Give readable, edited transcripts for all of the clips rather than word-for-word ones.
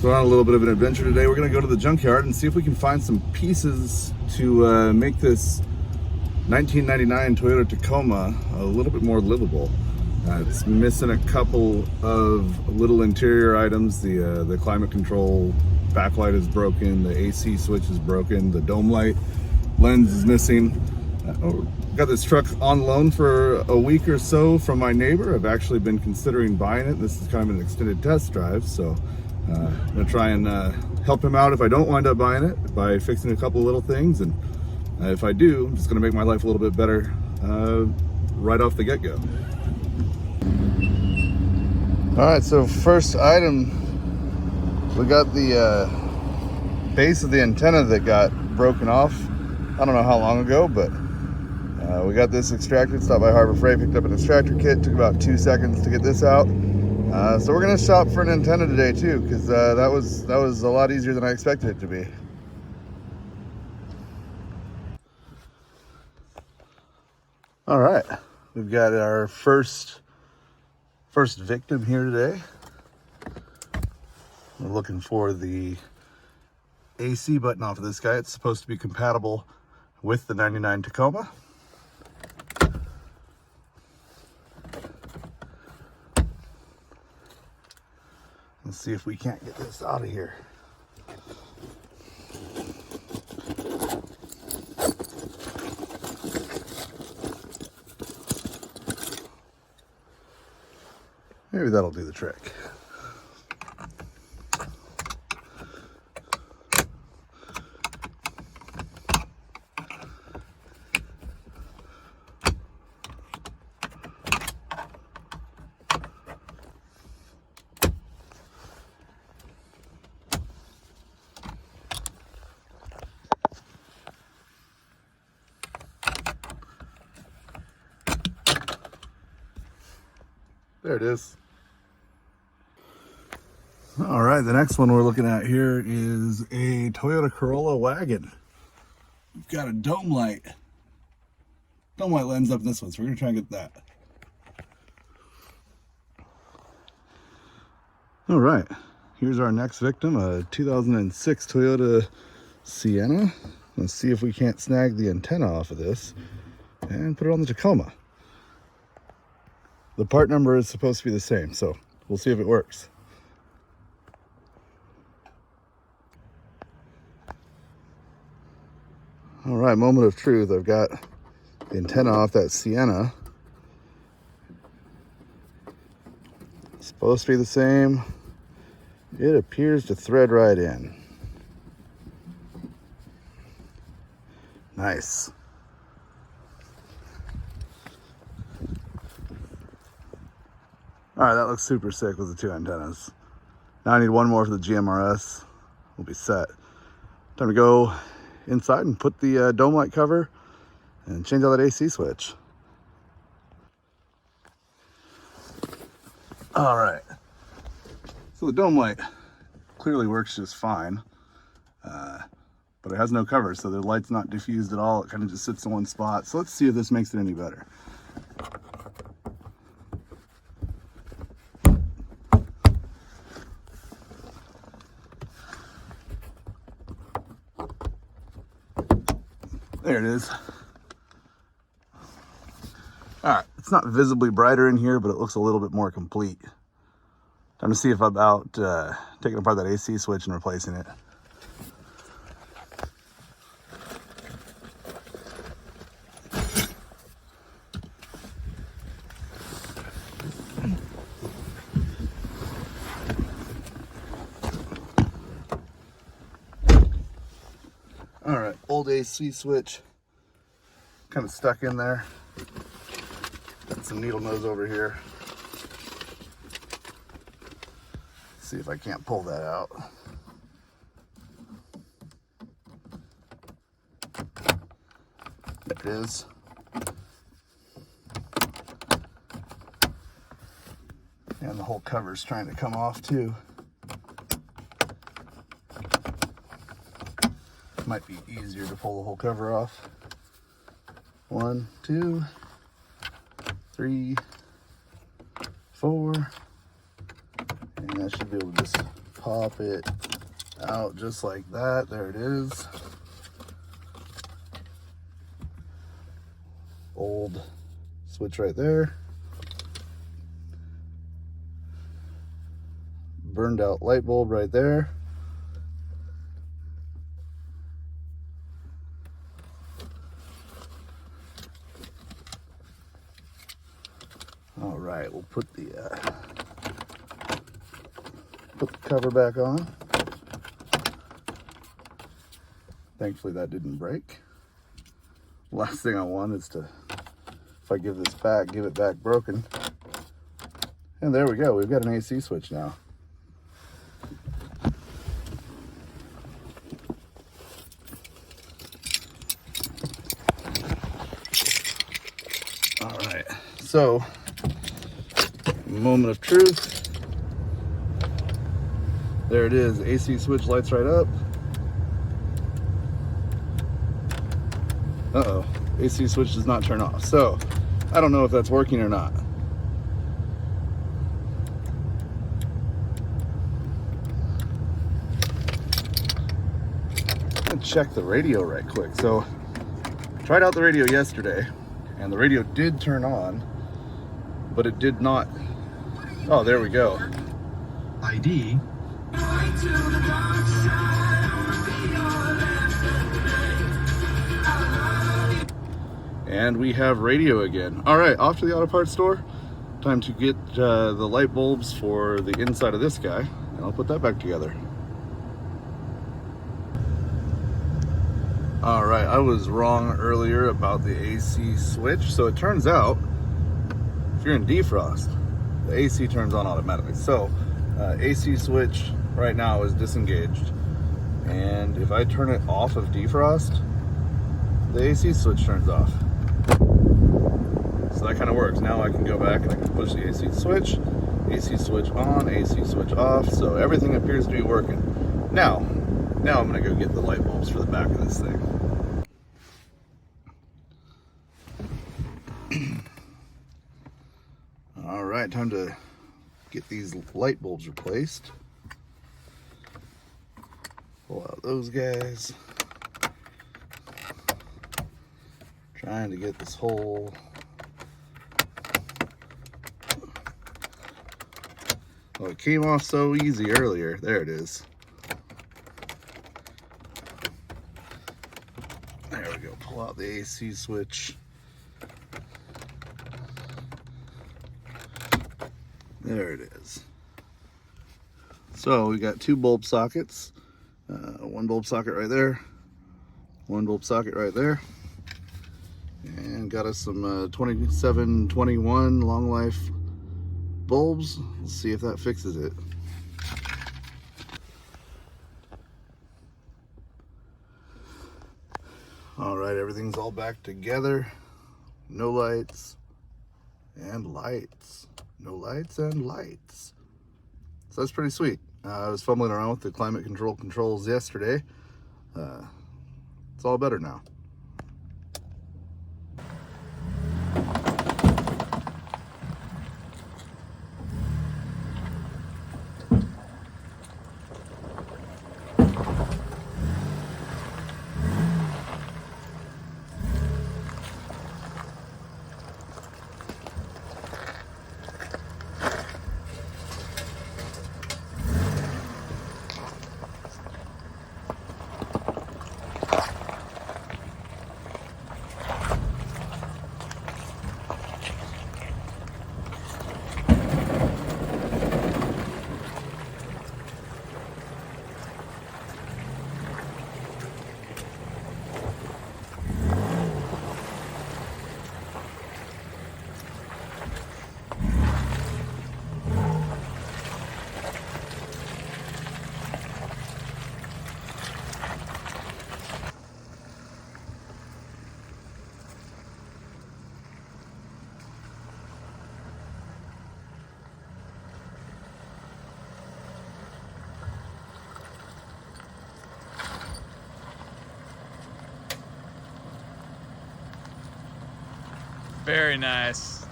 So we're on a little bit of an adventure today. We're going to go to the junkyard and see if we can find some pieces to make this 1999 Toyota Tacoma a little bit more livable. It's missing a couple of little interior items. The climate control backlight is broken, the AC switch is broken, the dome light lens is missing. Got this truck on loan for a week or so from my neighbor. I've actually been considering buying it. This is kind of an extended test drive, so I'm gonna try and help him out if I don't wind up buying it by fixing a couple little things, and if I do, I'm just gonna make my life a little bit better right off the get-go. All right, so first item, we got the base of the antenna that got broken off. I don't know how long ago, but we got this extracted. Stopped by Harbor Freight, picked up an extractor kit. Took about 2 seconds to get this out. So we're gonna shop for an antenna today too, because that was a lot easier than I expected it to be. All right, we've got our first victim here today. We're looking for the AC button off of this guy. It's supposed to be compatible with the 99 Tacoma. Let's see if we can't get this out of here. Maybe that'll do the trick. There it is. All right, the next one we're looking at here is a Toyota Corolla wagon. We've got a dome light lens up in this one, so we're gonna try and get that. All right, here's our next victim, a 2006 Toyota Sienna. Let's see if we can't snag the antenna off of this and put it on the Tacoma. The part number is supposed to be the same, so we'll see if it works. All right, moment of truth. I've got the antenna off that Sienna. It's supposed to be the same. It appears to thread right in. Nice. All right, that looks super sick with the two antennas. Now I need one more for the GMRS. We'll be set. Time to go inside and put the dome light cover and change out that AC switch. All right. So the dome light clearly works just fine, but it has no cover, so the light's not diffused at all. It kind of just sits in one spot. So let's see if this makes it any better. There it is. All right, it's not visibly brighter in here, but it looks a little bit more complete. Time to see if I'm out taking apart that AC switch and replacing it. All right, old AC switch, kind of stuck in there. Got some needle nose over here. See if I can't pull that out. There it is. And the whole cover's trying to come off too. Might be easier to pull the whole cover off. 1, 2, 3, 4. And I should be able to just pop it out just like that. There it is. Old switch right there. Burned out light bulb right there. All right, we'll put the cover back on. Thankfully that didn't break. Last thing I want is to, if I give this back, give it back broken. And there we go, we've got an AC switch now. All right, so moment of truth. There it is, AC switch lights right up. Uh-oh, AC switch does not turn off. So, I don't know if that's working or not. Let's check the radio right quick. So, tried out the radio yesterday, and the radio did turn on, but it did not. Oh, there we go. ID. And we have radio again. All right, off to the auto parts store. Time to get the light bulbs for the inside of this guy, and I'll put that back together. All right, I was wrong earlier about the AC switch. So it turns out, if you're in defrost, the AC turns on automatically. So AC switch right now is disengaged. And if I turn it off of defrost, the AC switch turns off. So that kind of works. Now I can go back and I can push the AC switch on, AC switch off. So everything appears to be working. Now I'm gonna go get the light bulbs for the back of this thing. All right, time to get these light bulbs replaced. Pull out those guys. Trying to get this whole oh, it came off so easy earlier. There it is. There we go. Pull out the AC switch. There it is. So we got two bulb sockets. One bulb socket right there. One bulb socket right there. And got us some 2721 long life bulbs. Let's see if that fixes it. All right, everything's all back together. No lights and lights. No lights and lights. So that's pretty sweet. I was fumbling around with the climate control controls yesterday. It's all better now. Very nice.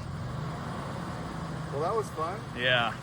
Well, that was fun. Yeah.